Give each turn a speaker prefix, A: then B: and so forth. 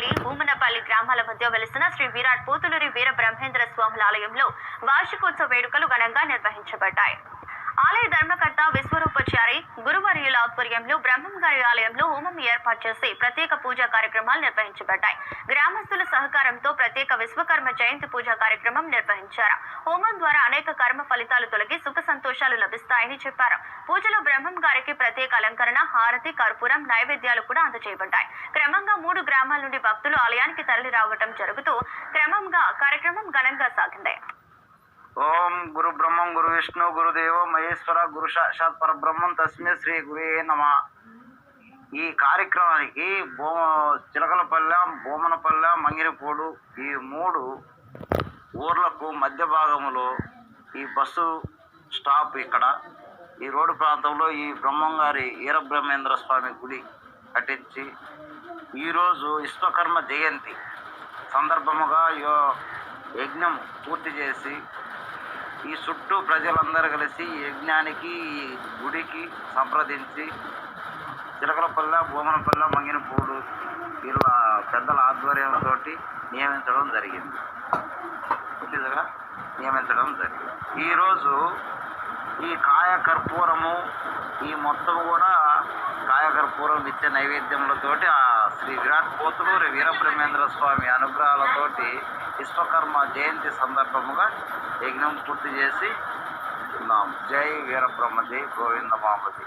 A: మంగళపల్లి, భూమనపల్లి గ్రామాల మధ్య వెలిసిన శ్రీ విరాట్ పోతులూరి వీర బ్రహ్మేంద్ర స్వాముల ఆలయంలో వార్షికోత్సవ వేడుకలు ఘనంగా నిర్వహించబడ్డాయి. ఆలయ ధర్మకర్త విశ్వరూపచారి గురువర్యుల ఆధ్వర్యంలో బ్రహ్మం గారి ఆలయంలో హోమం ఏర్పాటు చేసి ప్రత్యేక పూజా కార్యక్రమాలు నిర్వహించబడ్డాయి. గ్రామస్తుల సహకారంతో ప్రత్యేక విశ్వకర్మ జయంతి పూజా కార్యక్రమం నిర్వహించారు. హోమం ద్వారా అనేక కర్మ ఫలితాలు తొలగి సుఖ సంతోషాలు లభిస్తాయని చెప్పారు. పూజలో బ్రహ్మం గారికి ప్రత్యేక అలంకరణ, హారతి, కర్పూరం, నైవేద్యాలు కూడా అందజేయబడ్డాయి. క్రమంగా 3 గ్రామాల నుండి భక్తులు ఆలయానికి తరలి రావడం జరుగుతూ క్రమంగా కార్యక్రమం ఘనంగా సాగింది.
B: ఓం గురు బ్రహ్మం గురు విష్ణు గురుదేవ మహేశ్వర గురు సాక్షాత్ పరబ్రహ్మం తస్మే శ్రీ గురే నమః. ఈ కార్యక్రమానికి చిలకలపల్లె, భూమనపల్లె, మంగిరిపోడు ఈ 3 ఊర్లకు మధ్య భాగంలో ఈ బస్సు స్టాప్ ఇక్కడ ఈ రోడ్డు ప్రాంతంలో ఈ బ్రహ్మంగారి వీరబ్రహ్మేంద్ర స్వామి గుడి కట్టించి ఈరోజు విశ్వకర్మ జయంతి సందర్భముగా యజ్ఞం పూర్తి చేసి ఈ చుట్టూ ప్రజలందరూ కలిసి ఈ యజ్ఞానికి ఈ గుడికి సంప్రదించి చిలకలపల్లె, భూమనపల్లె, మంగినపూడు వీళ్ళ పెద్దల ఆధ్వర్యంతో నియమించడం జరిగింది. ఈరోజు ఈ కాయకర్పూరము ఈ మొత్తం కూడా కాయకర్పూరం నిత్య నైవేద్యములతోటి ఆ శ్రీ విరాట్ పోతులూరి వీరబ్రహ్మేంద్ర స్వామి అనుగ్రహాలతోటి విశ్వకర్మ జయంతి సందర్భముగా యజ్ఞం పూర్తి చేసి ఉన్నాం. జై వీరబ్రహ్మ, జై గోవింద మామతి.